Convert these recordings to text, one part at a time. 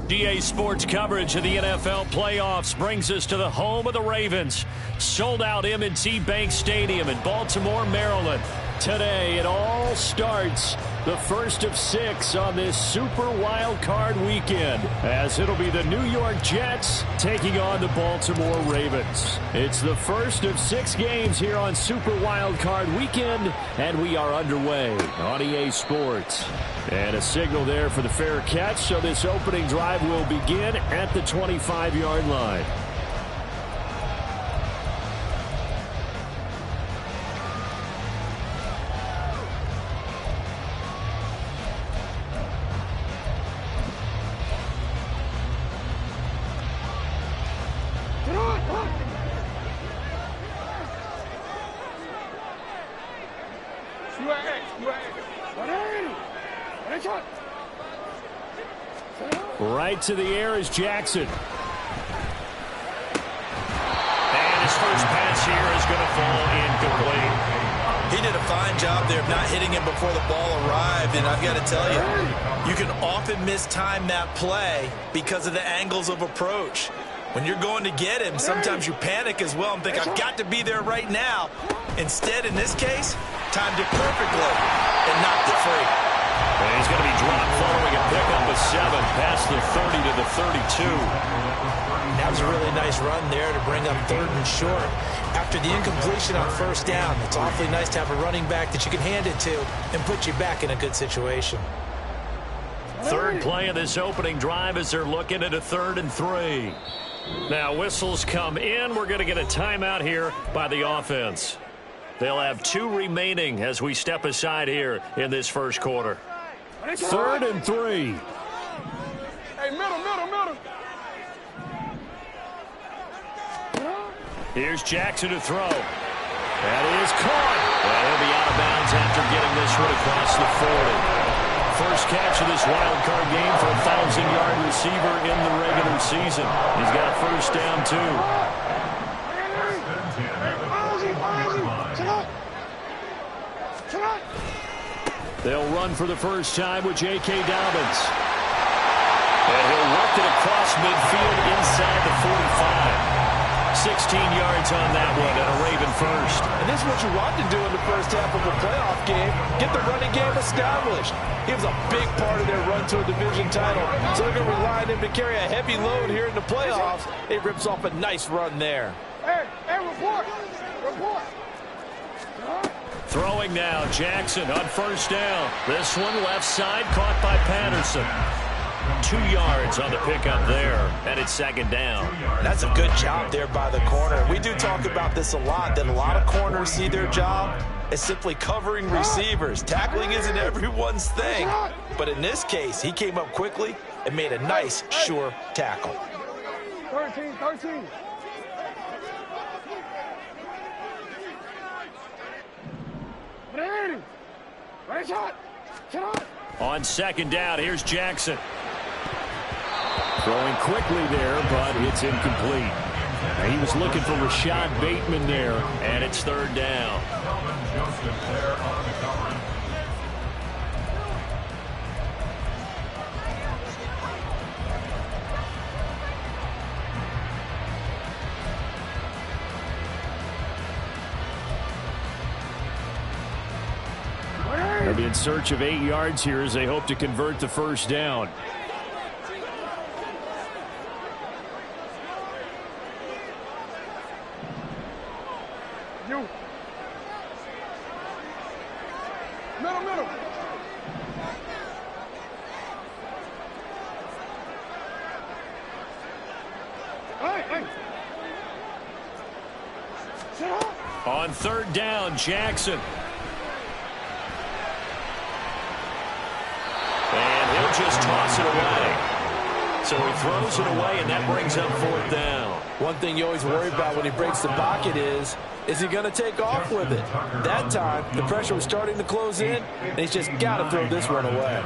EA Sports coverage of the NFL playoffs brings us to the home of the Ravens. Sold out M&T Bank Stadium in Baltimore, Maryland. Today it all starts, the first of 6 on this Super Wild Card weekend, as it'll be the New York Jets taking on the Baltimore Ravens. It's the first of 6 games here on Super Wild Card weekend, and we are underway on EA Sports. And a signal there for the fair catch, so this opening drive will begin at the 25-yard line. Right to the air is Jackson. And his first pass here is going to fall incomplete. He did a fine job there of not hitting him before the ball arrived, and I've got to tell you, you can often mistime that play because of the angles of approach. When you're going to get him, sometimes you panic as well and think, I've got to be there right now. Instead, in this case, timed it perfectly and knocked it free. And he's going to be dropped following a pickup of 7 past the 30 to the 32. That was a really nice run there to bring up 3rd and short. After the incompletion on 1st down, it's awfully nice to have a running back that you can hand it to and put you back in a good situation. Third play of this opening drive as they're looking at a 3rd and 3. Now whistles come in. We're going to get a timeout here by the offense. They'll have 2 remaining as we step aside here in this first quarter. 3rd and 3. Hey, middle. Here's Jackson to throw. That is caught. Well, he'll be out of bounds after getting this one across the 40. First catch of this wild card game for a 1,000-yard receiver in the regular season. He's got a first down, too. They'll run for the first time with J.K. Dobbins. And he'll work it across midfield inside the 45. 16 yards on that one, and a Raven first. And this is what you want to do in the first half of a playoff game. Get the running game established. He was a big part of their run to a division title. So they're going to rely on him to carry a heavy load here in the playoffs. It rips off a nice run there. Hey, report. Throwing now, Jackson on first down. This one left side, caught by Patterson. 2 yards on the pickup there, and it's 2nd down. That's a good job there by the corner. We do talk about this a lot, that a lot of corners see their job as simply covering receivers. Tackling isn't everyone's thing. But in this case, he came up quickly and made a nice, sure tackle. 13. On 2nd down, here's Jackson. Throwing quickly there, but it's incomplete. He was looking for Rashad Bateman there, and it's 3rd down. They'll be in search of 8 yards here as they hope to convert the first down. Middle. Hey. On 3rd down, Jackson. And he'll just toss it away. So he throws it away, and that brings up 4th down. One thing you always worry about when he breaks the pocket is he going to take off with it? That time, the pressure was starting to close in, and he's just got to throw this one away.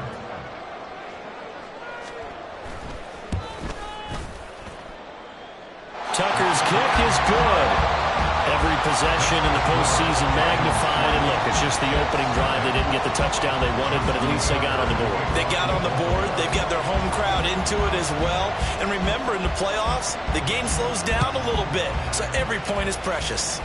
Tucker's kick is good. Every possession in the postseason magnified. And look, it's just the opening drive. They didn't get the touchdown they wanted, but at least they got on the board. They got on the board. They've got their home crowd into it as well. And remember, in the playoffs, the game slows down a little bit, so every point is precious.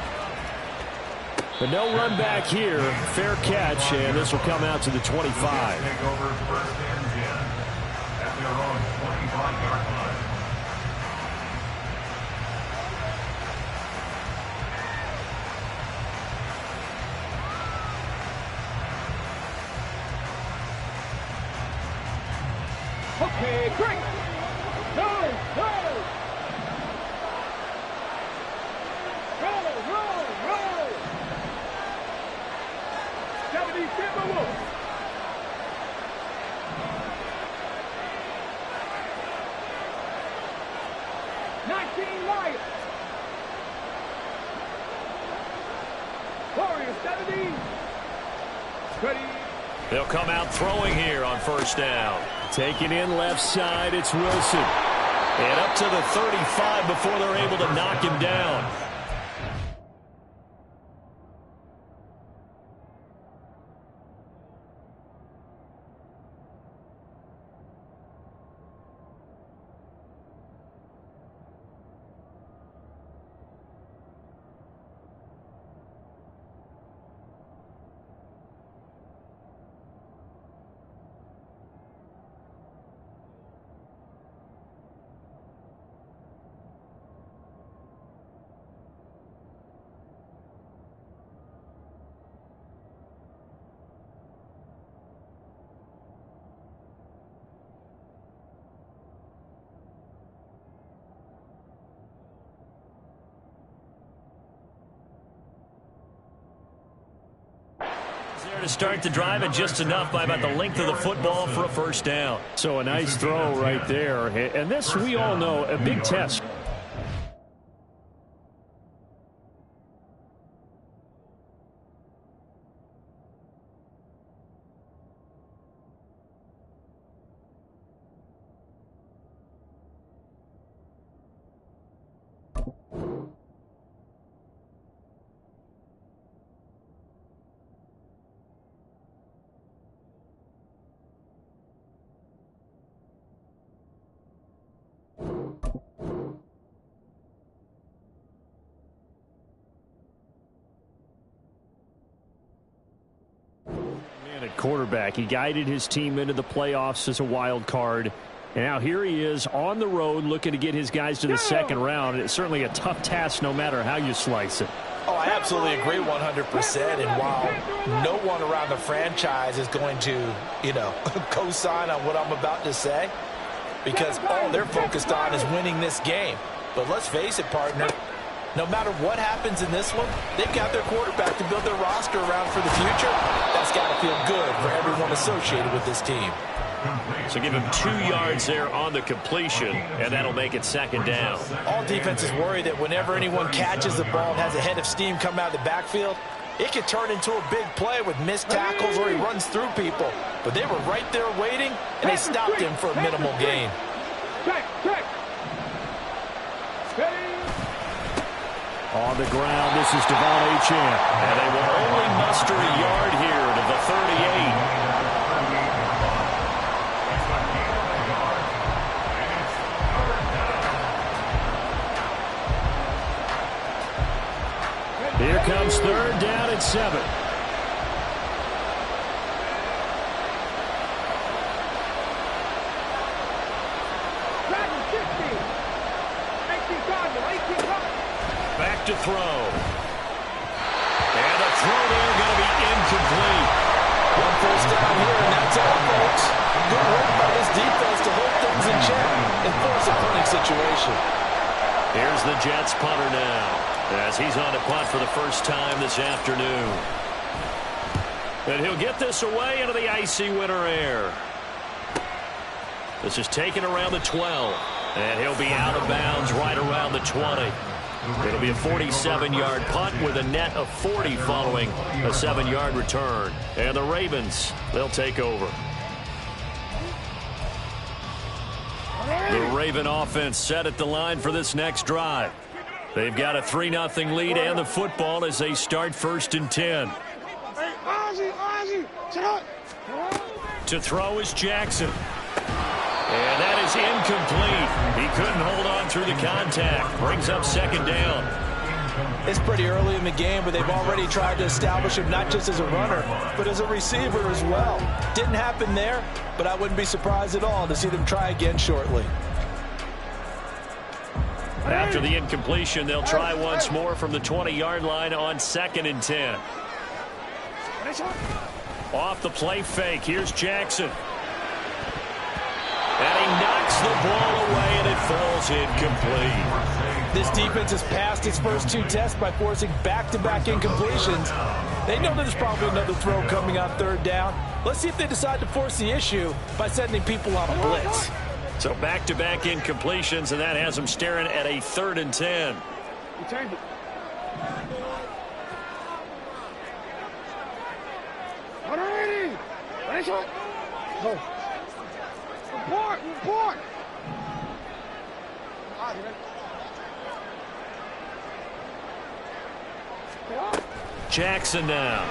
But no run back here. Fair catch, and this will come out to the 25. Take over first and 10 at their own 25-yard line. Okay, great. Go, go. Roll. 70 Timberwolves. 19 Lions. Warriors 70. Ready. They'll come out throwing here on first down. Taking in left side, it's Wilson. And up to the 35 before they're able to knock him down. There to start the drive, and just enough by about the length of the football for a first down. So a nice throw right there. And this, we all know, a big test. At quarterback, he guided his team into the playoffs as a wild card. And now here he is on the road looking to get his guys to the second round. It's certainly a tough task no matter how you slice it. Oh, I absolutely agree 100%. And while no one around the franchise is going to, co-sign on what I'm about to say, because all they're focused on is winning this game. But let's face it, partner, no matter what happens in this one, they've got their quarterback to build their roster around for the future. That's got to feel good for everyone associated with this team. So give him 2 yards there on the completion, and that'll make it second down. All defenses worry that whenever anyone catches the ball and has a head of steam come out of the backfield, it could turn into a big play with missed tackles or he runs through people. But they were right there waiting, and they stopped him for a minimal gain. Check. On the ground, this is Devon Achane. And they will only muster a yard here to the 38. Here comes third down and 7. Back to throw. And a throw there going to be incomplete. One first down here, and that's all, folks. Good work by this defense to hold things in check and force a punting situation. Here's the Jets punter now, as he's on to punt for the first time this afternoon. And he'll get this away into the icy winter air. This is taken around the 12. And he'll be out of bounds right around the 20. It'll be a 47-yard punt with a net of 40 following a 7-yard return. And the Ravens, they'll take over. The Raven offense set at the line for this next drive. They've got a 3-0 lead and the football as they start 1st and 10. To throw is Jackson. And that is incomplete. He couldn't hold on through the contact. Brings up 2nd down. It's pretty early in the game, but they've already tried to establish him not just as a runner, but as a receiver as well. Didn't happen there, but I wouldn't be surprised at all to see them try again shortly. After the incompletion, they'll try once more from the 20-yard line on 2nd and 10. Off the play fake, here's Jackson. And he knocks the ball away, and it falls incomplete. This defense has passed its first 2 tests by forcing back-to-back incompletions. They know there's probably another throw coming on 3rd down. Let's see if they decide to force the issue by sending people on a blitz. So back-to-back incompletions, and that has them staring at a 3rd and 10. You change it. Go. Report. Jackson now.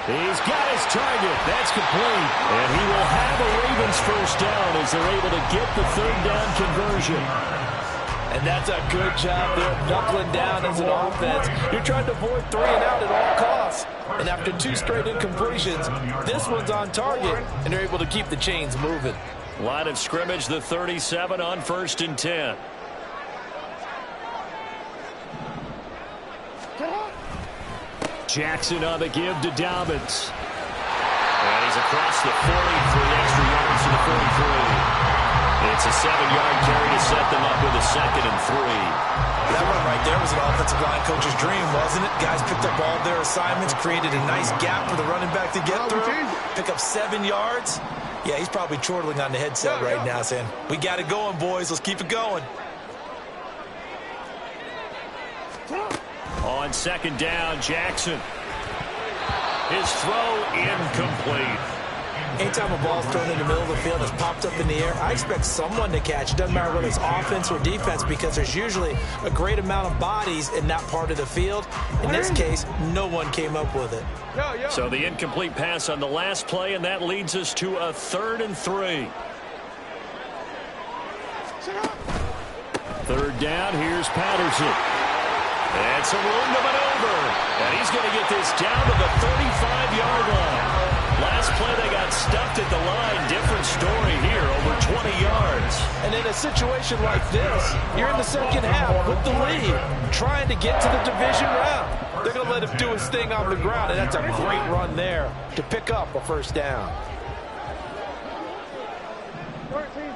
He's got his target. That's complete. And he will have a Ravens 1st down as they're able to get the 3rd down conversion. And that's a good job there, knuckling down as an offense. You're trying to avoid 3 and out at all costs. And after 2 straight incompletions, this one's on target, and they're able to keep the chains moving. Line of scrimmage, the 37 on 1st and 10. Jackson on the give to Dobbins. And he's across the 40 for the extra yards to the 43. It's a 7-yard carry to set them up with a 2nd and 3. That run right there was an offensive line coach's dream, wasn't it? Guys picked up all their assignments, created a nice gap for the running back to get through, pick up 7 yards. Yeah, he's probably chortling on the headset right now saying, we got it going, boys. Let's keep it going. On 2nd down, Jackson. His throw incomplete. Anytime a ball's thrown in the middle of the field that's popped up in the air, I expect someone to catch. It doesn't matter whether it's offense or defense because there's usually a great amount of bodies in that part of the field. In this case, no one came up with it. So the incomplete pass on the last play, and that leads us to a 3rd and 3. 3rd down, here's Patterson. And some room to maneuver. And he's going to get this down to the 35-yard line. Last play, they got stuffed at the line. Different story here, over 20 yards. And in a situation like this, you're in the 2nd half with the lead, trying to get to the division round. They're going to let him do his thing on the ground, and that's a great run there to pick up a 1st down.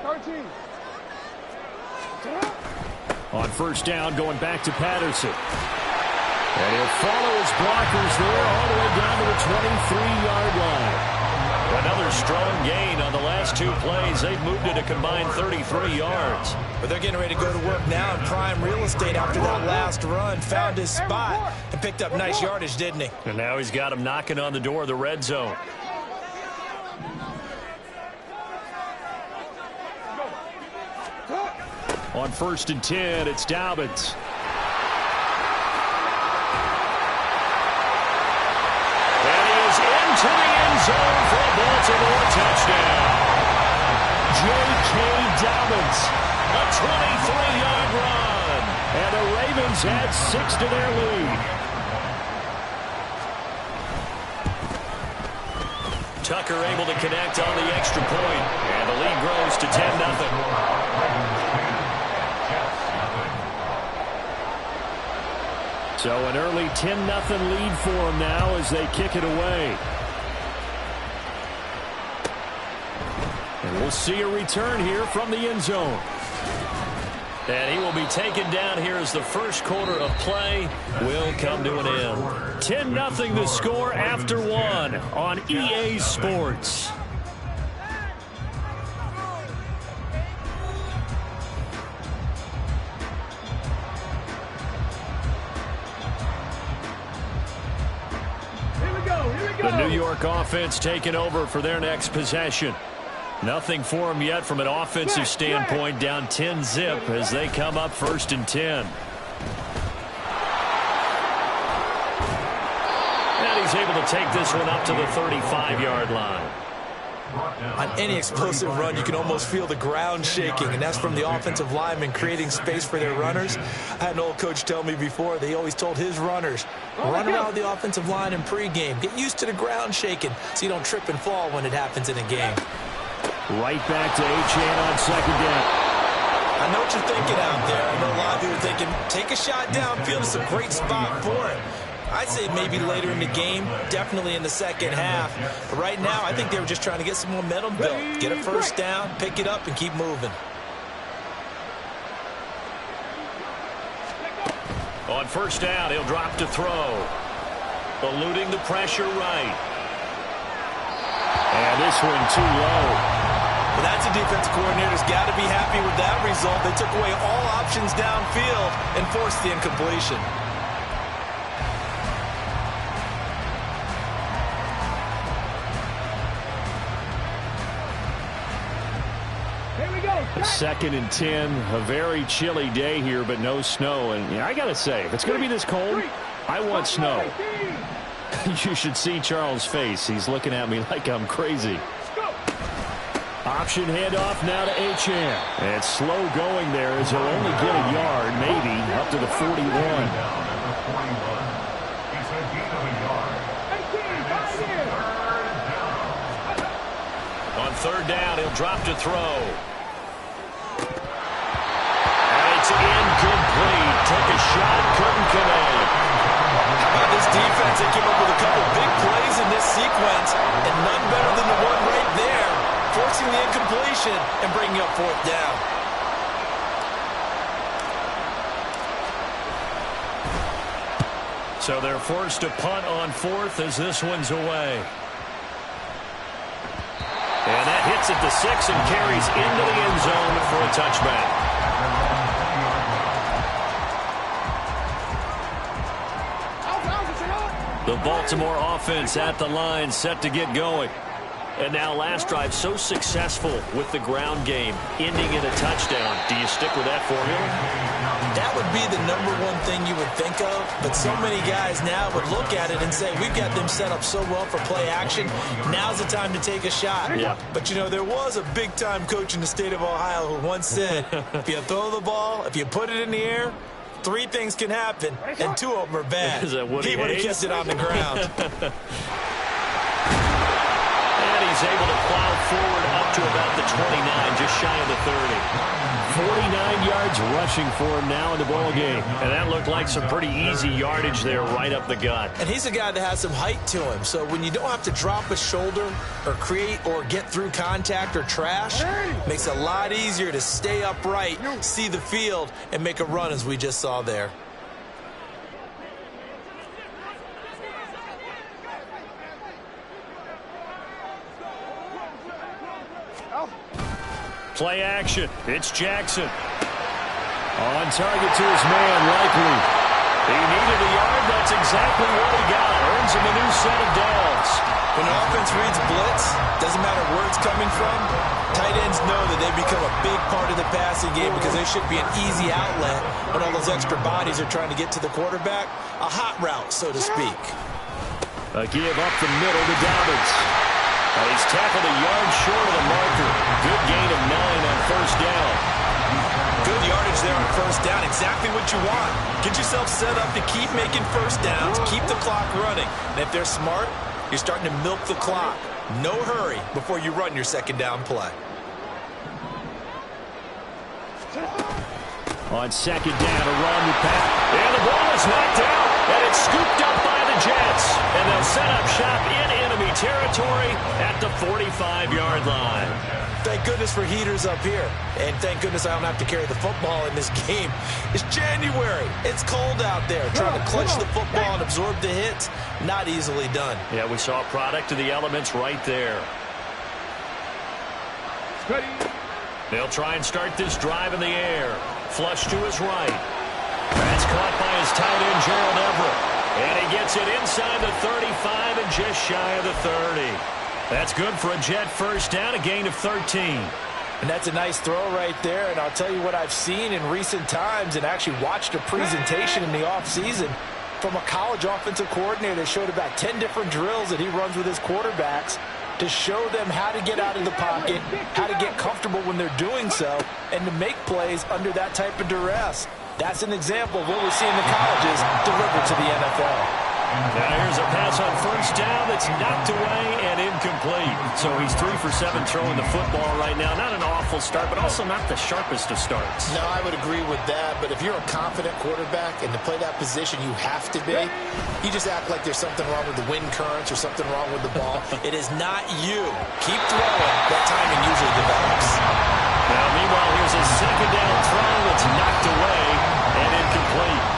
13. On 1st down, going back to Patterson. And he'll follow his blockers there all the way down to the 23-yard line. Another strong gain on the last 2 plays. They've moved it a combined 33 yards. But they're getting ready to go to work now in prime real estate after that last run. Found his spot and picked up nice yardage, didn't he? And now he's got him knocking on the door of the red zone. On 1st and 10, it's Dobbins. And he is into the end zone for a Baltimore touchdown. J.K. Dobbins, a 23-yard run. And the Ravens add 6 to their lead. Tucker able to connect on the extra point. And the lead grows to 10-0. So an early 10-0 lead for them now as they kick it away. And we'll see a return here from the end zone. And he will be taken down here as the first quarter of play will come to an end. 10-0 the score after 1 on EA Sports. The New York offense taking over for their next possession. Nothing for them yet from an offensive standpoint, down 10-zip as they come up 1st and 10. And he's able to take this one up to the 35-yard line. On any explosive run, you can almost feel the ground shaking, and that's from the offensive linemen creating space for their runners. I had an old coach tell me before, they always told his runners, run around the offensive line in pregame. Get used to the ground shaking so you don't trip and fall when it happens in a game. Right back to Achane on 2nd down. I know what you're thinking out there. I know a lot of you are thinking, take a shot downfield. It's a great spot for it. I'd say maybe later in the game, definitely in the second half. But right now, I think they were just trying to get some momentum built. Get a first down, pick it up, and keep moving. On 1st down, he'll drop to throw. Eluding the pressure right. And this one too low. Well, that's a defense coordinator's got to be happy with that result. They took away all options downfield and forced the incompletion. Here we go. 2nd and 10, a very chilly day here, but no snow. And yeah, I got to say, if it's going to be this cold, I want snow. You should see Charles' face. He's looking at me like I'm crazy. Option handoff now to Achane. And slow going there as he'll only get a yard, maybe, up to the 41. On 3rd down, he'll drop to throw. And it's incomplete. Took a shot, couldn't connect. How about this defense? They came up with a couple big plays in this sequence, and none better than the one right there, forcing the incompletion and bringing up 4th down. So they're forced to punt on 4th as this one's away. And that hits at the 6 and carries into the end zone for a touchback. The Baltimore offense at the line, set to get going. And now last drive so successful with the ground game, ending in a touchdown. Do you stick with that formula? That would be the #1 thing you would think of, but so many guys now would look at it and say, we've got them set up so well for play action. Now's the time to take a shot. Yeah. But, you know, there was a big-time coach in the state of Ohio who once said, if you throw the ball, if you put it in the air, 3 things can happen, and 2 of them are bad. Is that Woody He would have Hayes? kept it on the ground. And he's able to plow forward up to about the 29, just shy of the 30. 49 yards rushing for him now in the ball game. And that looked like some pretty easy yardage there right up the gut. And he's a guy that has some height to him. So when you don't have to drop a shoulder or create or get through contact or trash, it makes it a lot easier to stay upright, see the field, and make a run as we just saw there. Play action. It's Jackson. On target to his man, likely. He needed a yard. That's exactly what he got. Earns him a new set of downs. When an offense reads blitz, doesn't matter where it's coming from, tight ends know that they become a big part of the passing game because they should be an easy outlet when all those extra bodies are trying to get to the quarterback. A hot route, so to speak. A give up the middle to Dobbins. He's tackled a yard short of the marker. Good gain of 9 on 1st down. Good yardage there on 1st down. Exactly what you want. Get yourself set up to keep making 1st downs, keep the clock running. And if they're smart, you're starting to milk the clock. No hurry before you run your 2nd down play. On 2nd down, a run with Pat. And the ball is knocked out. And it's scooped up by the Jets. And they'll set up shop in enemy territory at the 45-yard line. Thank goodness for heaters up here. And thank goodness I don't have to carry the football in this game. It's January. It's cold out there. Trying to clutch the football and absorb the hits, not easily done. Yeah, we saw a product of the elements right there. They'll try and start this drive in the air. Flush to his right. That's caught by his tight end, Gerald Everett. And he gets it inside the 35 and just shy of the 30. That's good for a Jet first down, a gain of 13. And that's a nice throw right there. And I'll tell you what I've seen in recent times and actually watched a presentation in the offseason from a college offensive coordinator that showed about 10 different drills that he runs with his quarterbacks to show them how to get out of the pocket, how to get comfortable when they're doing so, and to make plays under that type of duress. That's an example of what we're seeing the colleges deliver to the NFL. Now here's a pass on first down that's knocked away and incomplete. So he's 3 for 7 throwing the football right now. Not an awful start, but also not the sharpest of starts. No, I would agree with that. But if you're a confident quarterback and to play that position you have to be, you just act like there's something wrong with the wind currents or something wrong with the ball. It is not you. Keep throwing. That timing usually develops. Now, meanwhile, here's a second down throw that's knocked away and incomplete.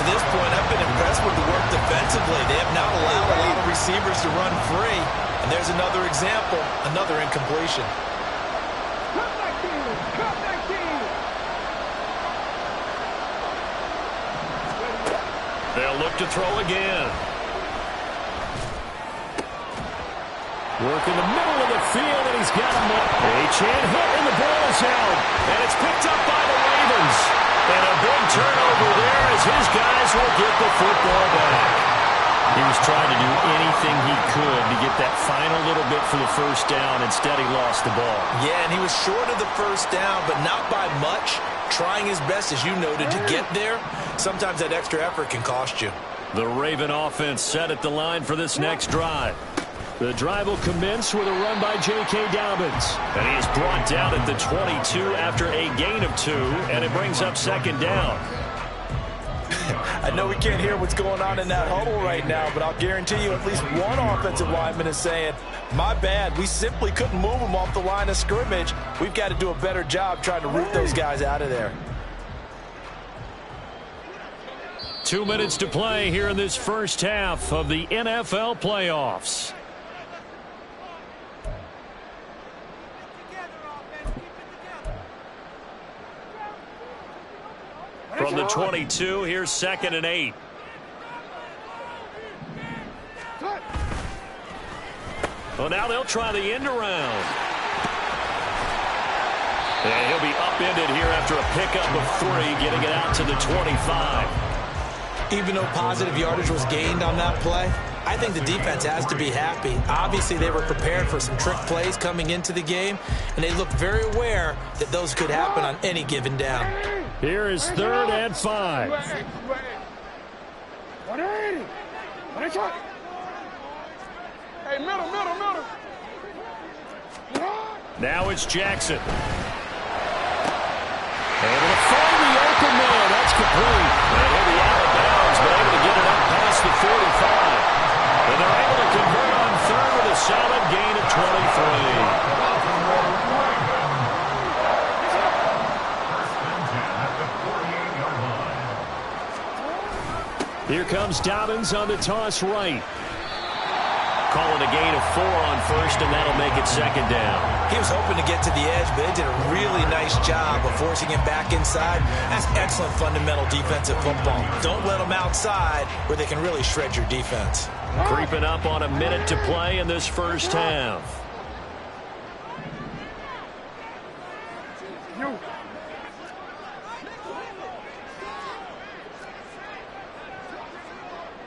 To this point, I've been impressed with the work defensively. They have not allowed a lot of receivers to run free. And there's another example, another incompletion. They'll look to throw again. Work in the middle of the field, and he's got him. A chance hit, and the ball is out. And it's picked up by the Ravens. And a big turnover there as his guys will get the football back. He was trying to do anything he could to get that final little bit for the first down. Instead, he lost the ball. Yeah, and he was short of the first down, but not by much. Trying his best, as you noted, to get there. Sometimes that extra effort can cost you. The Raven offense set at the line for this next drive. The drive will commence with a run by J.K. Dobbins. And he is brought down at the 22 after a gain of 2, and it brings up second down. I know we can't hear what's going on in that huddle right now, but I'll guarantee you at least one offensive lineman is saying, my bad, we simply couldn't move them off the line of scrimmage. We've got to do a better job trying to root those guys out of there. 2 minutes to play here in this first half of the NFL playoffs. From the 22, here's 2nd and 8. Well, now they'll try the end around. And he'll be upended here after a pickup of 3, getting it out to the 25. Even though positive yardage was gained on that play, I think the defense has to be happy. Obviously, they were prepared for some trick plays coming into the game, and they looked very aware that those could happen on any given down. Here is 3rd and 5. Hey, middle. Now it's Jackson. Able to find the open man. That's complete. And he'll be out of bounds, but able to get it up past the 45. And they're able to convert on 3rd with a solid gain of 23. Here comes Dobbins on the toss right. Calling a gain of 4 on 1st, and that'll make it 2nd down. He was hoping to get to the edge, but they did a really nice job of forcing him back inside. That's excellent fundamental defensive football. Don't let them outside where they can really shred your defense. Creeping up on a minute to play in this first half.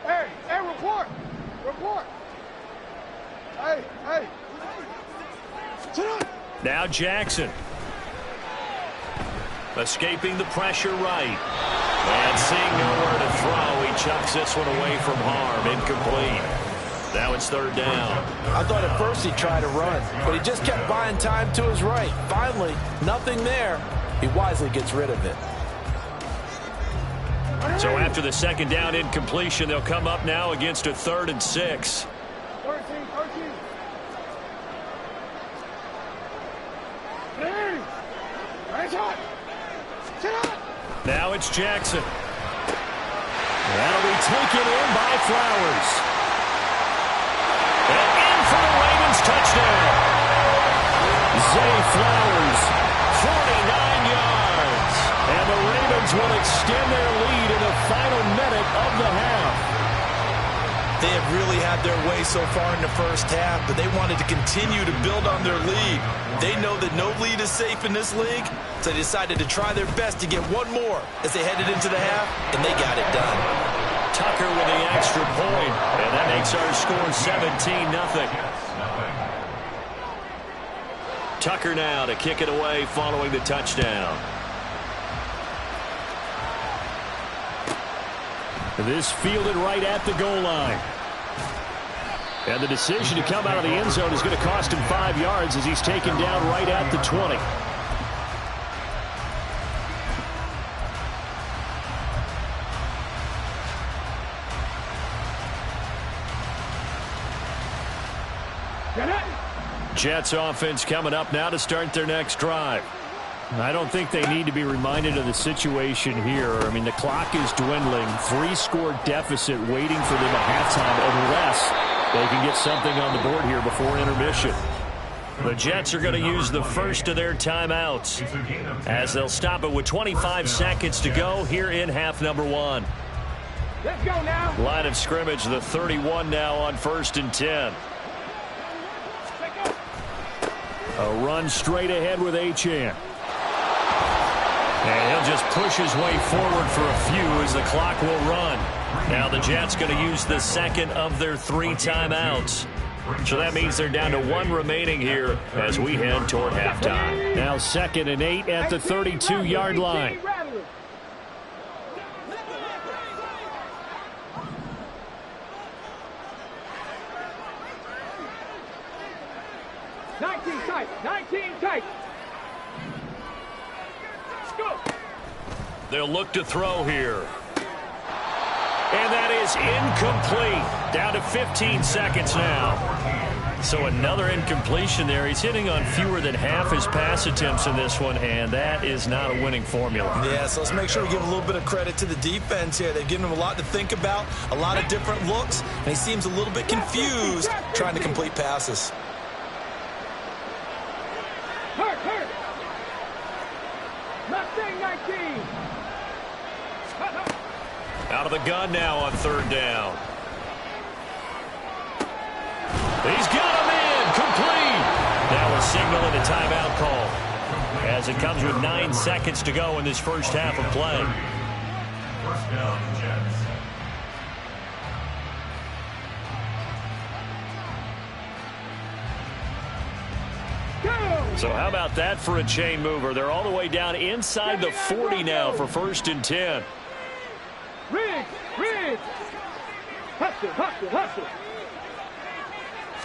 Hey, report. Hey. Sit up. Now Jackson. Escaping the pressure right. And seeing nowhere to throw, he chucks this one away from harm. Incomplete. Now it's 3rd down. I thought at first he'd try to run, but he just kept buying time to his right. Finally, nothing there. He wisely gets rid of it. So after the 2nd down incompletion, they'll come up now against a 3rd and 6. 13. Hey, nice hot. Sit up. Now it's Jackson. That'll be taken in by Flowers. And in for the Ravens touchdown. Zay Flowers, 49 yards. And the Ravens will extend their lead in the final minute of the half. They have really had had their way so far in the first half, but they wanted to continue to build on their lead. They know that no lead is safe in this league, so they decided to try their best to get one more as they headed into the half, and they got it done. Tucker with the extra point, and that makes our score 17-0. Tucker now to kick it away following the touchdown. This fielded right at the goal line. And the decision to come out of the end zone is going to cost him 5 yards as he's taken down right at the 20. Jets offense coming up now to start their next drive. I don't think they need to be reminded of the situation here. I mean, the clock is dwindling. 3-score deficit waiting for them at halftime unless they can get something on the board here before intermission. The Jets are going to use the first of their timeouts as they'll stop it with 25 seconds to go here in half number 1. Let's go now. Line of scrimmage, the 31 now on 1st and 10. A run straight ahead with Achane. And he'll just push his way forward for a few as the clock will run. Now the Jets going to use the second of their 3 timeouts. So that means they're down to 1 remaining here as we head toward halftime. Now 2nd and 8 at the 32-yard line. Tight. 19 tight. Go. They'll look to throw here. And that is incomplete. Down to 15 seconds now. So another incompletion there. He's hitting on fewer than half his pass attempts in this one, and that is not a winning formula. Yeah, so let's make sure we give a little bit of credit to the defense here. They've given him a lot to think about, a lot of different looks, and he seems a little bit confused trying to complete passes. Hurt. Mustang 19. Out of the gun now on 3rd down. He's got him in. Complete. Now a signal and a timeout call as it comes with 9 seconds to go in this first half of play. First down, Jets. So how about that for a chain mover? They're all the way down inside the 40 now for 1st and 10. Riggs. Hustle.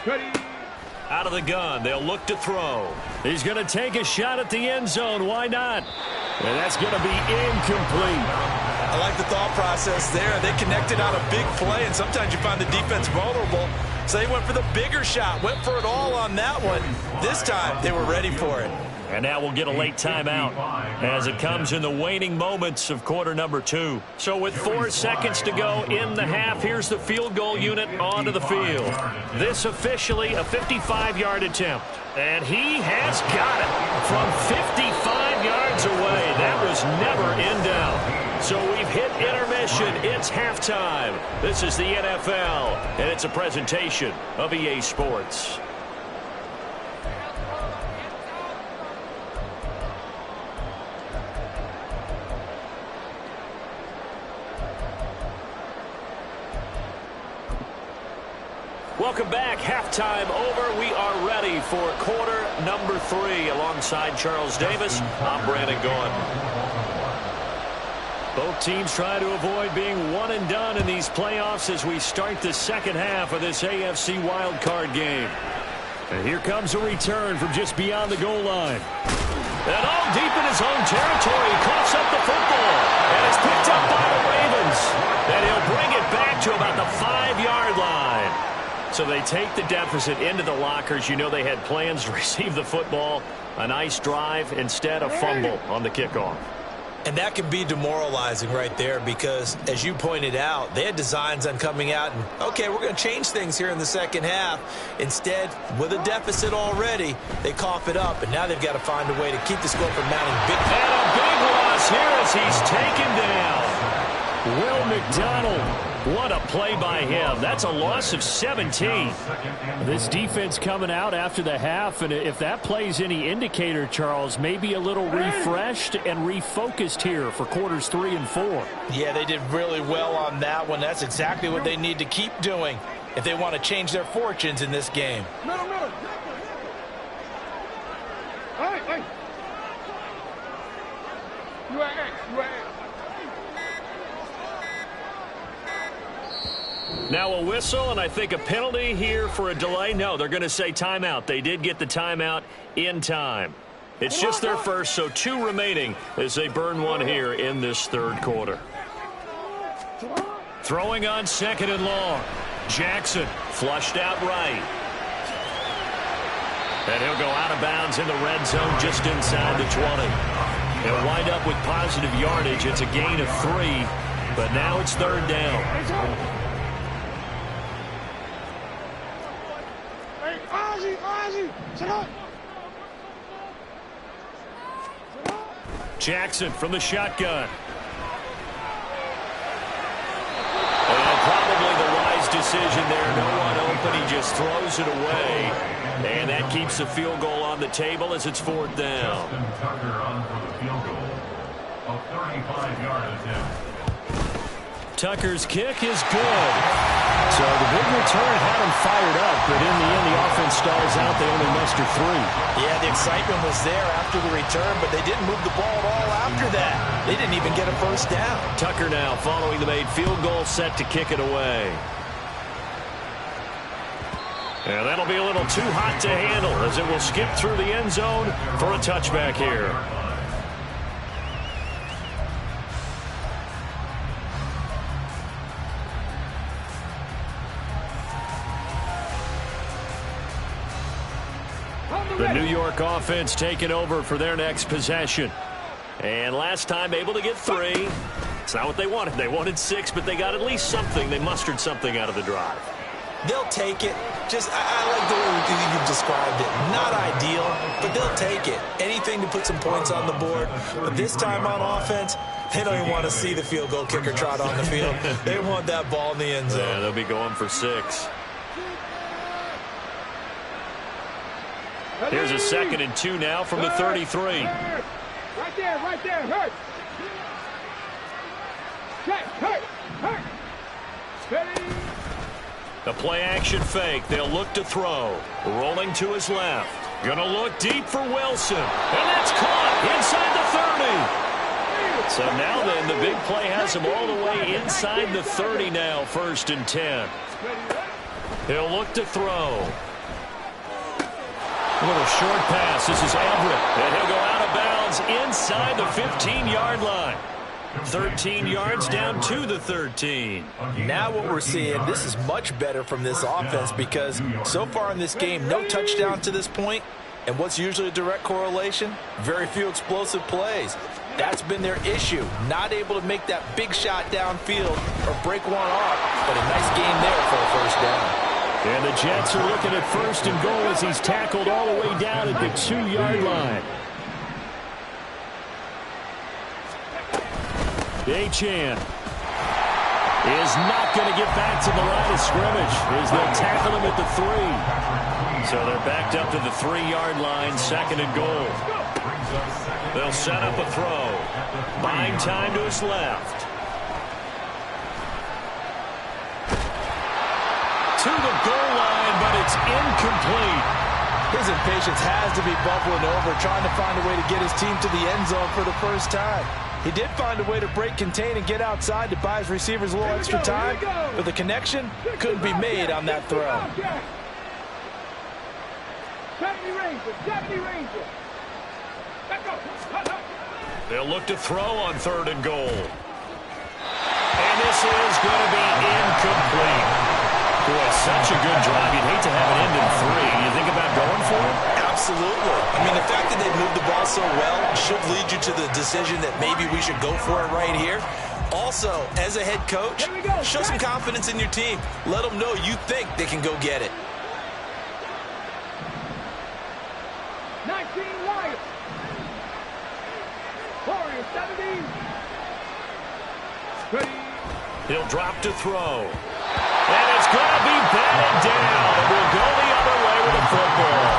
Ready. Out of the gun, they'll look to throw. He's going to take a shot at the end zone. Why not? And that's going to be incomplete. I like the thought process there. They connected on a big play, and sometimes you find the defense vulnerable. So they went for the bigger shot, went for it all on that one. This time, they were ready for it. And now we'll get a late timeout as it comes in the waning moments of quarter number 2. So with 4 seconds to go in the half, here's the field goal unit onto the field. This officially a 55-yard attempt. And he has got it from 55 yards away. That was never in doubt. So we've hit intermission. It's halftime. This is the NFL, and it's a presentation of EA Sports. Welcome back. Halftime over. We are ready for quarter number 3. Alongside Charles Davis, I'm Brandon Gaughan. Both teams try to avoid being one and done in these playoffs as we start the second half of this AFC wildcard game. And here comes a return from just beyond the goal line. And all deep in his own territory, he coughs up the football. And it's picked up by the Ravens. And he'll bring it back to about the 5-yard line. So they take the deficit into the lockers. You know they had plans to receive the football. A nice drive, instead a fumble on the kickoff. And that can be demoralizing right there because, as you pointed out, they had designs on coming out and, okay, we're going to change things here in the second half. Instead, with a deficit already, they cough it up, and now they've got to find a way to keep the score from mounting big. And a big loss here as he's taken down. Will McDonald What a play by him. That's a loss of 17. This defense coming out after the half, and if that play's any indicator, Charles, maybe a little refreshed and refocused here for quarters 3 and 4. Yeah, they did really well on that one. That's exactly what they need to keep doing if they want to change their fortunes in this game. Middle. Hey. You are X. Now a whistle, and I think a penalty here for a delay. No, they're going to say timeout. They did get the timeout in time. It's just their first, so 2 remaining as they burn one here in this third quarter. Throwing on 2nd and long. Jackson flushed out right. And he'll go out of bounds in the red zone just inside the 20. He'll wind up with positive yardage. It's a gain of 3, but now it's 3rd down. Jackson from the shotgun. And probably the wise decision there. No one open. He just throws it away. And that keeps the field goal on the table as it's 4th down. Tucker on for the field goal. A 35-yard attempt. Tucker's kick is good. So the big return had him fired up, but in the end the offense stalls out. They only muster 3. Yeah, the excitement was there after the return, but they didn't move the ball at all after that. They didn't even get a first down. Tucker now following the made field goal, set to kick it away. And that'll be a little too hot to handle as it will skip through the end zone for a touchback here. The New York offense taking over for their next possession. And last time able to get 3. It's not what they wanted. They wanted 6, but they got at least something. They mustered something out of the drive. They'll take it. I like the way you've described it. Not ideal, but they'll take it. Anything to put some points on the board. But this time on offense, they don't even want to see the field goal kicker trot on the field. They want that ball in the end zone. Yeah, they'll be going for 6. Here's a 2nd and 2 now from the 33. Right there, hurt. Hurt. Steady. The play action fake. They'll look to throw. Rolling to his left. Gonna look deep for Wilson. And that's caught inside the 30. So now then, the big play has him all the way inside the 30 now. 1st and 10. He'll look to throw. A little short pass. This is Everett. And he'll go out of bounds inside the 15-yard line. 13 yards down to the 13. Now what we're seeing, this is much better from this offense because so far in this game, no touchdown to this point. And what's usually a direct correlation? Very few explosive plays. That's been their issue. Not able to make that big shot downfield or break one off. But a nice game there for a first down. And the Jets are looking at 1st and goal as he's tackled all the way down at the 2-yard line. Achan is not going to get back to the line of scrimmage as they'll tackle him at the 3. So they're backed up to the 3-yard line, 2nd and goal. They'll set up a throw. Buying time to his left. To the goal line, but it's incomplete. His impatience has to be bubbling over, trying to find a way to get his team to the end zone for the first time. He did find a way to break, contain, and get outside to buy his receivers a little extra time, but the connection couldn't be made on that throw. 70 Ranger. They'll look to throw on 3rd and goal. And this is going to be incomplete. Boy, such a good drive. You'd hate to have it end in 3. You think about going for it? Absolutely. I mean, the fact that they moved the ball so well should lead you to the decision that maybe we should go for it right here. Also, as a head coach, show some confidence in your team. Let them know you think they can go get it. 19 Lions. Warriors 17. Ready. He'll drop to throw. And it's going to be batted down. It will go the other way with the football.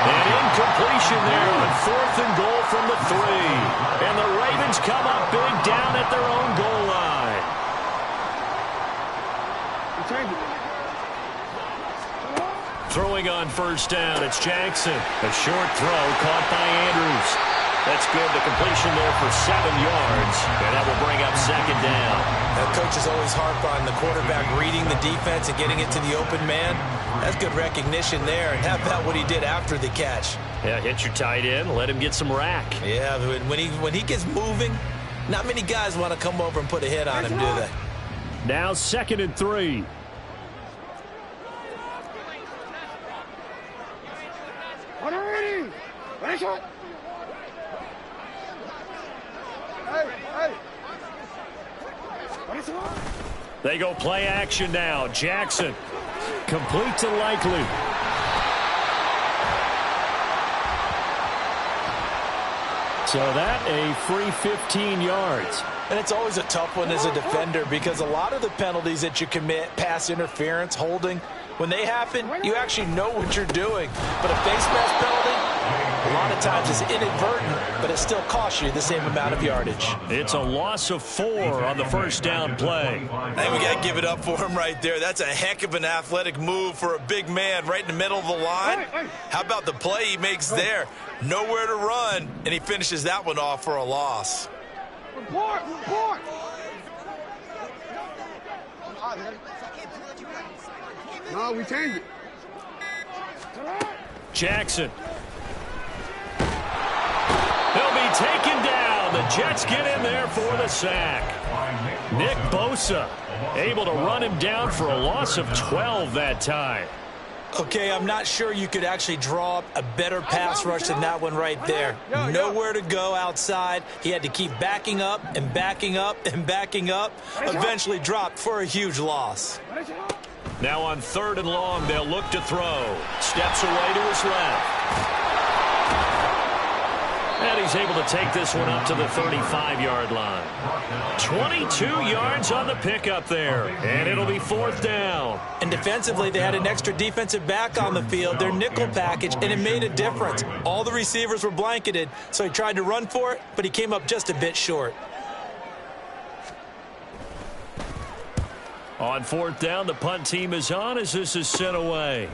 An incompletion there on 4th and goal from the 3. And the Ravens come up big down at their own goal line. Throwing on 1st down, it's Jackson. A short throw caught by Andrews. That's good. The completion there for 7 yards. And that will bring up 2nd down. Coaches always harp on the quarterback reading the defense and getting it to the open man. That's good recognition there. And how about what he did after the catch? Yeah, hit your tight end. Let him get some rack. Yeah, when he gets moving, not many guys want to come over and put a hit on him, do they? Now 2nd and 3. They go play action now. Jackson complete to Likely. So that a free 15 yards. And it's always a tough one as a defender because a lot of the penalties that you commit, pass interference, holding, when they happen, you actually know what you're doing. But a face mask penalty, a lot of times is inadvertent, but it still costs you the same amount of yardage. It's a loss of 4 on the 1st down play. I think we got to give it up for him right there. That's a heck of an athletic move for a big man right in the middle of the line. How about the play he makes there? Nowhere to run, and he finishes that one off for a loss. Report! No, we changed it. Jackson. He'll be taken down. The Jets get in there for the sack. Nick Bosa able to run him down for a loss of 12 that time. Okay, I'm not sure you could actually draw up a better pass rush than that one right there. Nowhere to go outside. He had to keep backing up and backing up and backing up. Eventually dropped for a huge loss. Now on 3rd and long, they'll look to throw. Steps away to his left. And he's able to take this one up to the 35-yard line. 22 yards on the pickup there. And it'll be 4th down. And defensively, they had an extra defensive back on the field, their nickel package, and it made a difference. All the receivers were blanketed, so he tried to run for it, but he came up just a bit short. On 4th down, the punt team is on as this is sent away.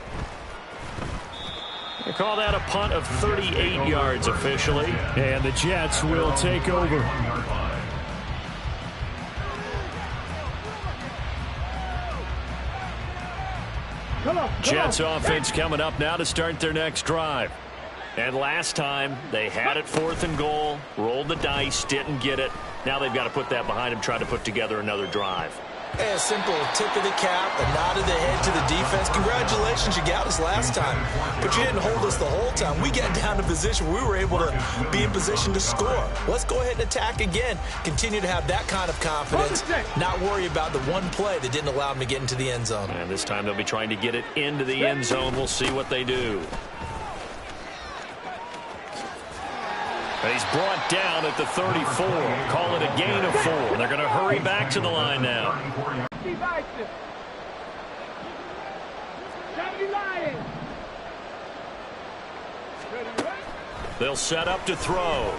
They call that a punt of 38 yards officially. And the Jets will take over. Jets offense coming up now to start their next drive. And last time they had it 4th and goal, rolled the dice, didn't get it. Now they've got to put that behind them, try to put together another drive. A simple tip of the cap, a nod of the head to the defense. Congratulations, you got us last time. But you didn't hold us the whole time. We got down to position where we were able to be in position to score. Let's go ahead and attack again. Continue to have that kind of confidence. Not worry about the one play that didn't allow them to get into the end zone. And this time they'll be trying to get it into the end zone. We'll see what they do. He's brought down at the 34. Call it a gain of 4. And they're going to hurry back to the line now. They'll set up to throw.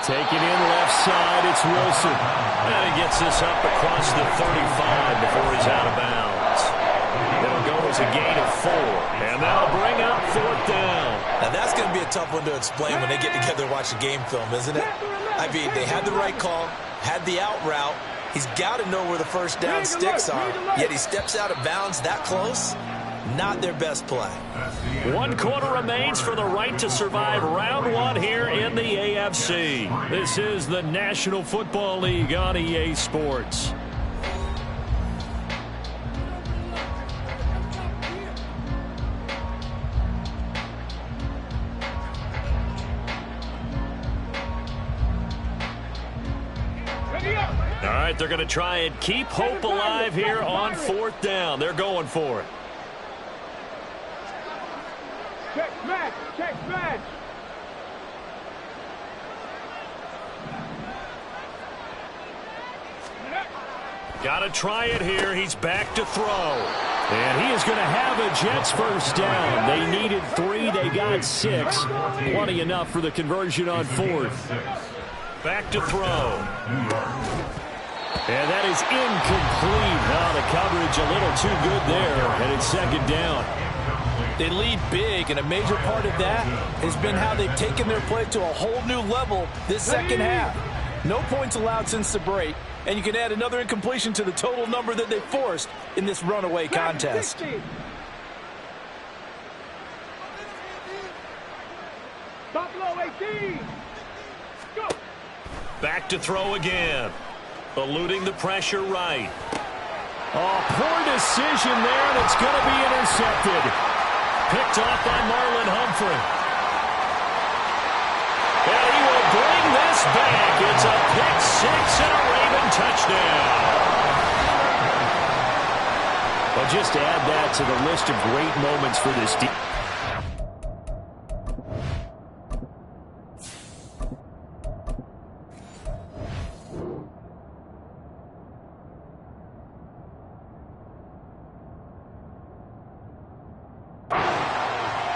Taking in left side, it's Wilson. And he gets this up across the 35 before he's out of bounds. It'll go as a gain of 4. And that'll bring up 4th down. Now that's going to be a tough one to explain when they get together and watch the game film, isn't it? I mean, they had the right call, had the out route. He's got to know where the first down sticks are. Yet he steps out of bounds that close. Not their best play. 1 quarter remains for the right to survive round 1 here in the AFC. This is the National Football League on EA Sports. All right, they're going to try and keep hope alive here on 4th down. They're going for it. Check smash! Check smash! Got to try it here. He's back to throw. And he is going to have a Jets first down. They needed 3. They got 6. Plenty enough for the conversion on 4th. Back to throw. And that is incomplete. Now the coverage a little too good there. And it's 2nd down. They lead big, and a major part of that has been how they've taken their play to a whole new level this second half. No points allowed since the break, and you can add another incompletion to the total number that they forced in this runaway contest. Top low 18. Go. Back to throw again. Eluding the pressure right. Oh, poor decision there, and it's going to be intercepted. Picked off by Marlon Humphrey. And he will bring this back. It's a pick 6 and a Raven touchdown. Well, just to add that to the list of great moments for this team.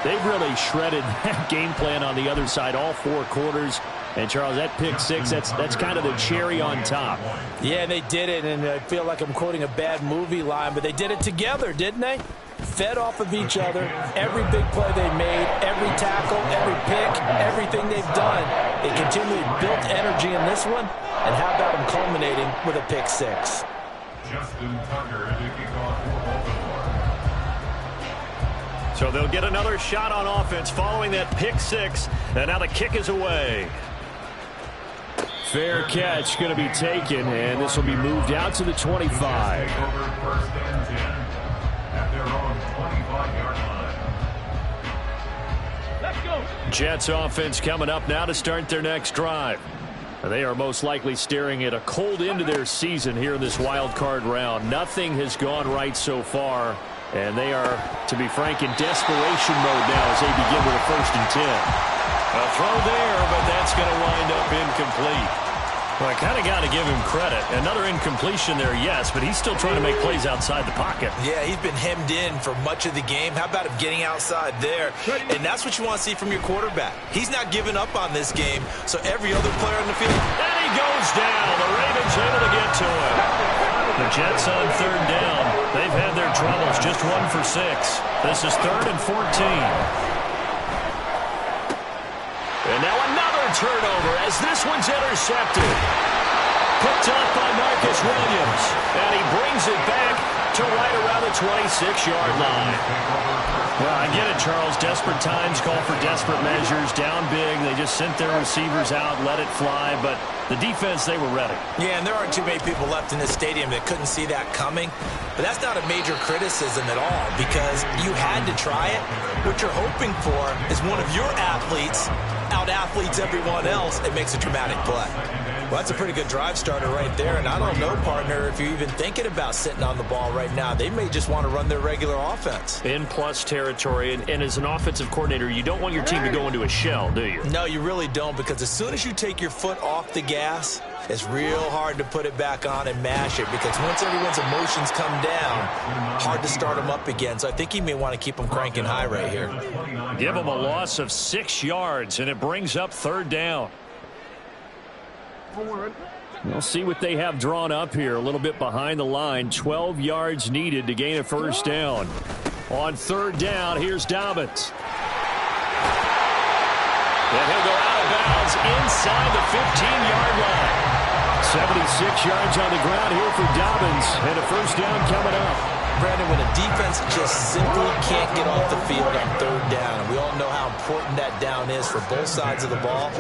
They've really shredded that game plan on the other side all 4 quarters. And, Charles, that pick 6, that's kind of the cherry on top. Yeah, they did it, and I feel like I'm quoting a bad movie line, but they did it together, didn't they? Fed off of each other. Every big play they made, every tackle, every pick, everything they've done. They continually built energy in this one, and how about them culminating with a pick 6? Justin Tucker to kick off for Baltimore. So they'll get another shot on offense following that pick 6. And now the kick is away. Fair catch going to be taken, and this will be moved out to the 25. First and 10 at their own 25-yard line. Let's go. Jets offense coming up now to start their next drive. They are most likely staring at a cold end to their season here in this wild card round. Nothing has gone right so far, and they are, to be frank, in desperation mode now as they begin with a 1st and 10. A throw there, but that's going to wind up incomplete. Well, I kind of got to give him credit. Another incompletion there, yes, but he's still trying to make plays outside the pocket. Yeah, he's been hemmed in for much of the game. How about him getting outside there? And that's what you want to see from your quarterback. He's not giving up on this game, so every other player on the field. And he goes down. The Ravens able to get to him. The Jets on 3rd down. They've had their troubles, just 1 for 6. This is 3rd and 14. And now another turnover as this one's intercepted. Picked up by Marcus Williams. And he brings it back to right around the 26-yard line. Well, I get it, Charles. Desperate times call for desperate measures. Down big. They just sent their receivers out, let it fly. But the defense, they were ready. Yeah, and there aren't too many people left in this stadium that couldn't see that coming. But that's not a major criticism at all because you had to try it. What you're hoping for is one of your athletes out-athletes everyone else and makes a dramatic play. Well, that's a pretty good drive starter right there, and I don't know, partner, if you're even thinking about sitting on the ball right now. They may just want to run their regular offense. In plus territory, and as an offensive coordinator, you don't want your team to go into a shell, do you? No, you really don't, because as soon as you take your foot off the gas, it's real hard to put it back on and mash it, because once everyone's emotions come down, hard to start them up again. So I think you may want to keep them cranking high right here. Give them a loss of 6 yards, and it brings up 3rd down. We'll see what they have drawn up here. A little bit behind the line. 12 yards needed to gain a 1st down. On 3rd down, here's Dobbins. And he'll go out of bounds inside the 15-yard line. 76 yards on the ground here for Dobbins, and a 1st down coming up. Brandon, when a defense just simply can't get off the field on 3rd down, and we all know how important that down is for both sides of the ball,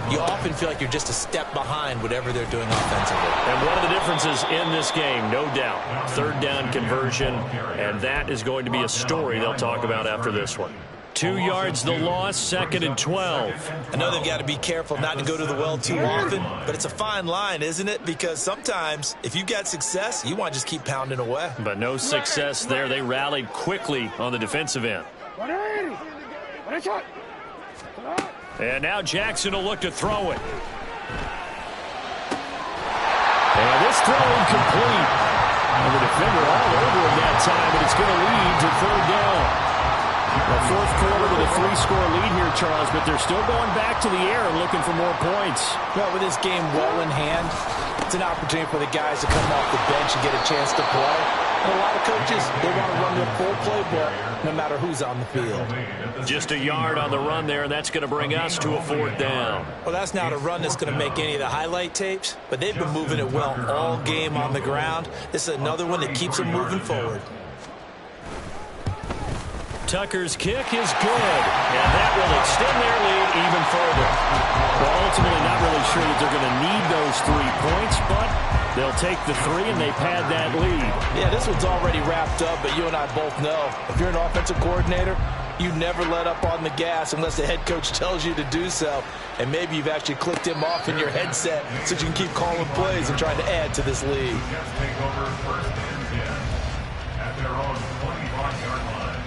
you often feel like you're just a step behind whatever they're doing offensively. And one of the differences in this game, no doubt, 3rd down conversion, and that is going to be a story they'll talk about after this one. 2 yards the loss, 2nd and 12. I know they've got to be careful not to go to the well too often, but it's a fine line, isn't it? Because sometimes if you've got success, you want to just keep pounding away. But no success there. They rallied quickly on the defensive end. And now Jackson will look to throw it. And this throw incomplete. And the defender all over him that time, but it's going to lead to third down. The fourth quarter with a 3-score lead here, Charles, but they're still going back to the air and looking for more points. Well, with this game well in hand, it's an opportunity for the guys to come off the bench and get a chance to play. And a lot of coaches, they want to run their full playbook no matter who's on the field. Just a yard on the run there, and that's going to bring us to a fourth down. Well, that's not a run that's going to make any of the highlight tapes, but they've been moving it well all game on the ground. This is another one that keeps them moving forward. Tucker's kick is good, and that will extend their lead even further. Well, ultimately, not really sure that they're going to need those 3 points, but they'll take the 3 and they pad that lead. Yeah, this one's already wrapped up, but you and I both know if you're an offensive coordinator, you never let up on the gas unless the head coach tells you to do so. And maybe you've actually clicked him off in your headset so you can keep calling plays and trying to add to this lead. Take over first and 10 at their own 25-yard line.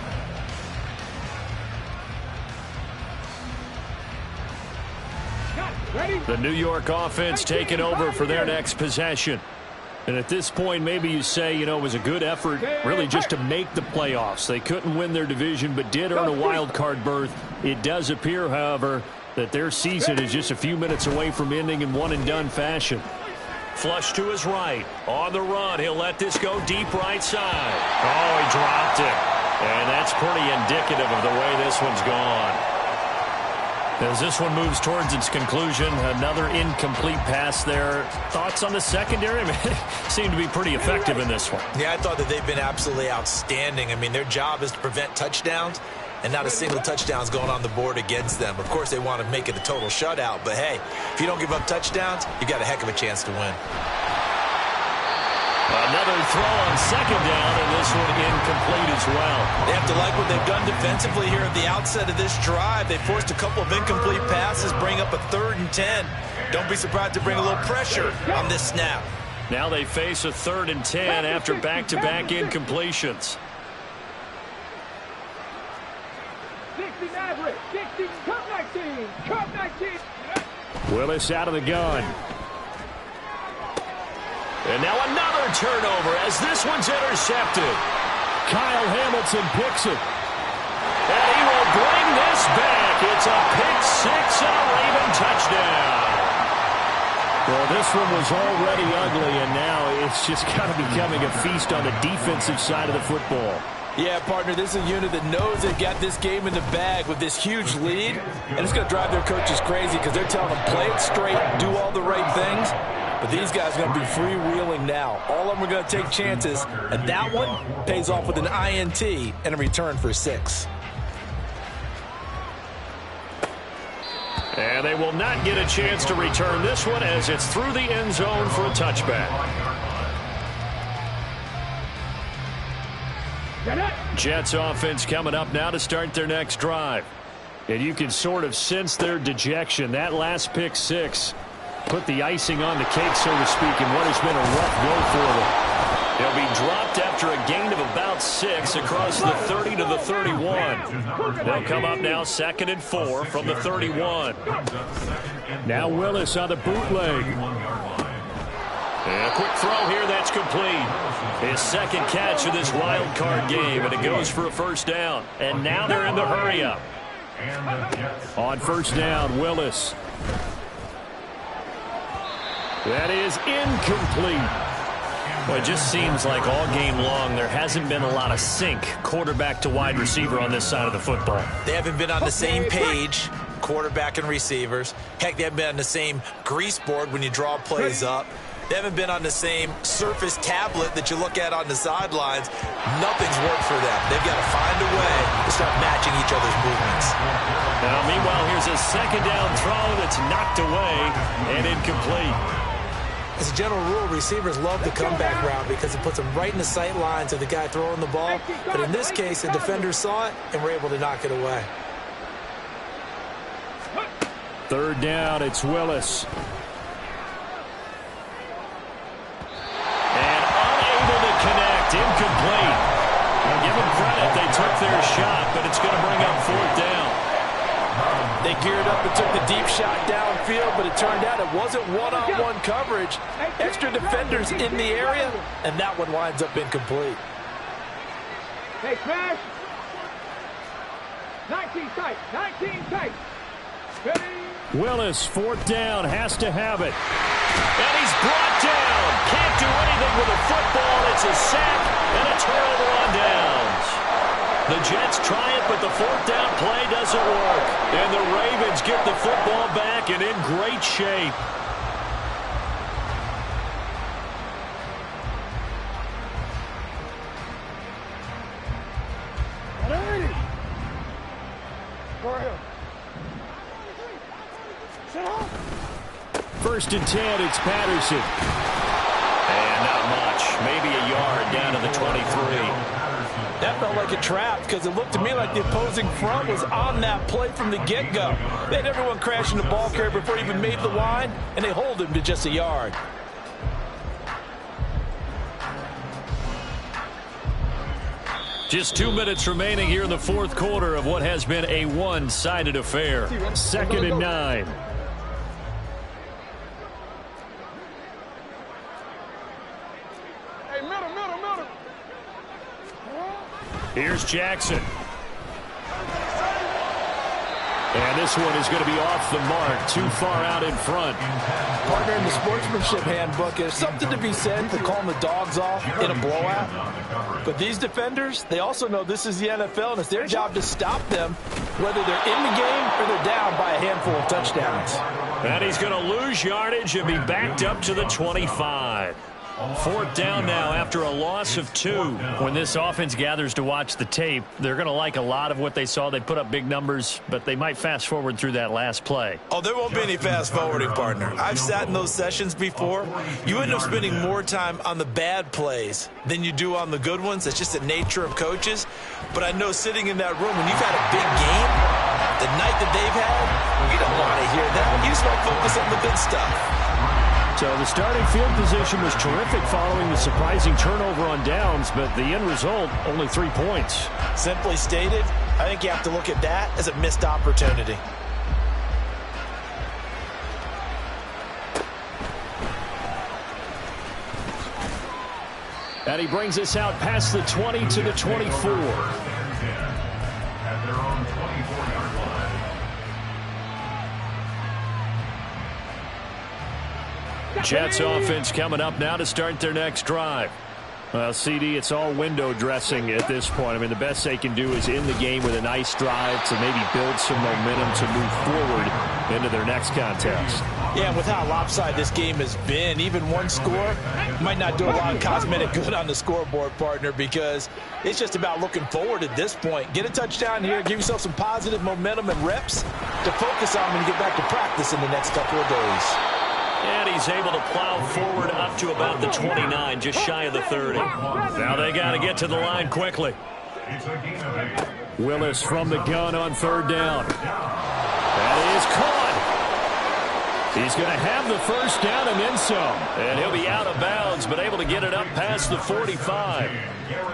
The New York offense taking over for their next possession. And at this point, maybe you say, you know, it was a good effort really just to make the playoffs. They couldn't win their division but did earn a wild card berth. It does appear, however, that their season is just a few minutes away from ending in one-and-done fashion. Flush to his right. On the run, he'll let this go deep right side. Oh, he dropped it. And that's pretty indicative of the way this one's gone. As this one moves towards its conclusion, another incomplete pass there. Thoughts on the secondary? I mean, seem to be pretty effective in this one. Yeah, I thought that they've been absolutely outstanding. I mean, their job is to prevent touchdowns, and not a single touchdown's going on the board against them. Of course, they want to make it a total shutout, but hey, if you don't give up touchdowns, you've got a heck of a chance to win. Another throw on second down, and this one incomplete as well. They have to like what they've done defensively here at the outset of this drive. They forced a couple of incomplete passes, bring up a 3rd and 10. Don't be surprised to bring a little pressure on this snap. Now they face a 3rd and 10 after back-to-back incompletions. 60 Maverick, 60, Cup 19. Willis out of the gun. And now another turnover as this one's intercepted. Kyle Hamilton picks it. And he will bring this back. It's a pick 6 and a Raven touchdown. Well, this one was already ugly, and now it's just kind of becoming a feast on the defensive side of the football. Yeah, partner, this is a unit that knows they've got this game in the bag with this huge lead, and it's going to drive their coaches crazy because they're telling them play it straight, do all the right things. But these guys are going to be freewheeling now. All of them are going to take chances, and that one pays off with an INT and a return for 6. And they will not get a chance to return this one as it's through the end zone for a touchback. Jets offense coming up now to start their next drive. And you can sort of sense their dejection. That last pick 6 put the icing on the cake, so to speak, in what has been a rough go for them. They'll be dropped after a gain of about 6 across the 30 to the 31. They'll come up now 2nd and 4 from the 31. Now Willis on the bootleg. And a quick throw here that's complete. His second catch of this wild card game, and it goes for a first down. And now they're in the hurry-up. On first down, Willis. That is incomplete. Well, it just seems like all game long there hasn't been a lot of sync quarterback to wide receiver on this side of the football. They haven't been on the same page, quarterback and receivers. Heck, they haven't been on the same grease board when you draw plays up. They haven't been on the same Surface tablet that you look at on the sidelines. Nothing's worked for them. They've got to find a way to start matching each other's movements. Now, meanwhile, here's a second down throw that's knocked away and incomplete. As a general rule, receivers love the comeback route because it puts them right in the sight lines of the guy throwing the ball. But in this case, the defenders saw it and were able to knock it away. Third down, it's Willis. And unable to connect, incomplete. Now give them credit, they took their shot, but it's going to bring up fourth down. They geared up and took the deep shot downfield, but it turned out it wasn't one-on-one coverage. Extra defenders in the area, and that one winds up incomplete. Hey, smash. 19 tight. 19 tight. Ready? Willis, fourth down, has to have it. And he's brought down. Can't do anything with a football. It's a sack and a turnover on downs. The Jets try it, but the fourth down play doesn't work. And the Ravens get the football back and in great shape. First and 10, it's Patterson. And not much. Maybe a yard down to the 23. That felt like a trap because it looked to me like the opposing front was on that play from the get-go. They had everyone crashing the ball carrier before he even made the line, and they hold him to just a yard. Just 2 minutes remaining here in the fourth quarter of what has been a one-sided affair. 2nd and 9. Here's Jackson. And this one is going to be off the mark, too far out in front. Partner, in the sportsmanship handbook, there's something to be said for calling the dogs off in a blowout. But these defenders, they also know this is the NFL, and it's their job to stop them, whether they're in the game or they're down by a handful of touchdowns. And he's going to lose yardage and be backed up to the 25. Fourth down now after a loss of 2. When this offense gathers to watch the tape, they're going to like a lot of what they saw. They put up big numbers, but they might fast forward through that last play. Oh, there won't be any fast forwarding, partner. I've sat in those sessions before. You end up spending more time on the bad plays than you do on the good ones. It's just the nature of coaches. But I know sitting in that room, when you've had a big game, the night that they've had, you don't want to hear that. You just want to focus on the good stuff. So the starting field position was terrific following the surprising turnover on downs, but the end result, only 3 points. Simply stated, I think you have to look at that as a missed opportunity. And he brings us out past the 20 to the 24. At their own 24-yard line. Jets offense coming up now to start their next drive. Well, CD, it's all window dressing at this point. I mean, the best they can do is in the game with a nice drive to maybe build some momentum to move forward into their next contest. Yeah, with how lopsided this game has been, even one score might not do a lot of cosmetic good on the scoreboard, partner, because it's just about looking forward at this point. Get a touchdown here, give yourself some positive momentum and reps to focus on when you get back to practice in the next couple of days. And he's able to plow forward up to about the 29, just shy of the 30. Now they got to get to the line quickly. Willis from the gun on third down. That is caught. He's going to have the first down and then some. And he'll be out of bounds, but able to get it up past the 45.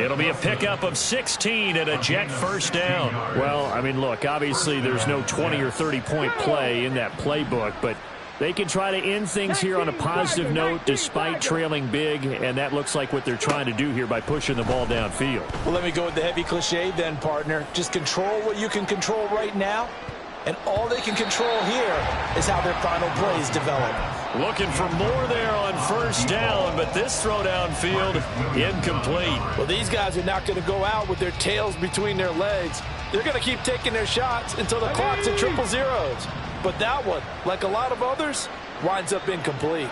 It'll be a pickup of 16 and a Jet first down. Well, I mean, look, obviously there's no 20 or 30-point play in that playbook, but they can try to end things here on a positive note despite trailing big, and that looks like what they're trying to do here by pushing the ball downfield. Well, let me go with the heavy cliche then, partner. Just control what you can control right now, and all they can control here is how their final plays develop. Looking for more there on first down, but this throw downfield incomplete. Well, these guys are not going to go out with their tails between their legs. They're going to keep taking their shots until the clock's at triple zeros. But that one, like a lot of others, winds up incomplete.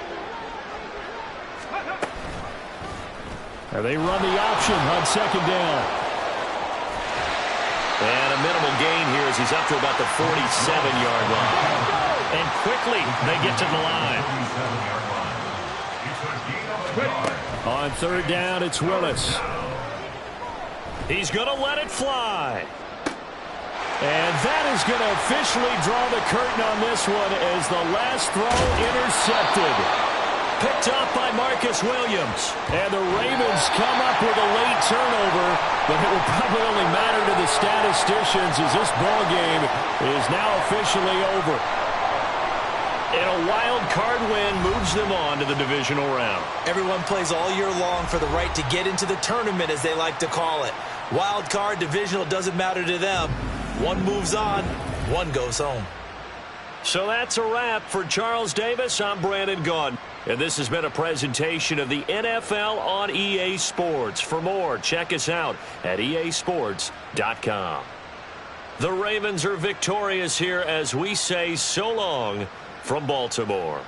Now they run the option on second down. And a minimal gain here as he's up to about the 47-yard line. And quickly they get to the line. On third down, it's Willis. He's going to let it fly. And that is going to officially draw the curtain on this one as the last throw intercepted. Picked off by Marcus Williams. And the Ravens come up with a late turnover, but it will probably only matter to the statisticians as this ball game is now officially over. And a wild card win moves them on to the divisional round. Everyone plays all year long for the right to get into the tournament, as they like to call it. Wild card, divisional, doesn't matter to them. One moves on, one goes home. So that's a wrap for Charles Davis. I'm Brandon Gunn. And this has been a presentation of the NFL on EA Sports. For more, check us out at easports.com. The Ravens are victorious here as we say so long from Baltimore.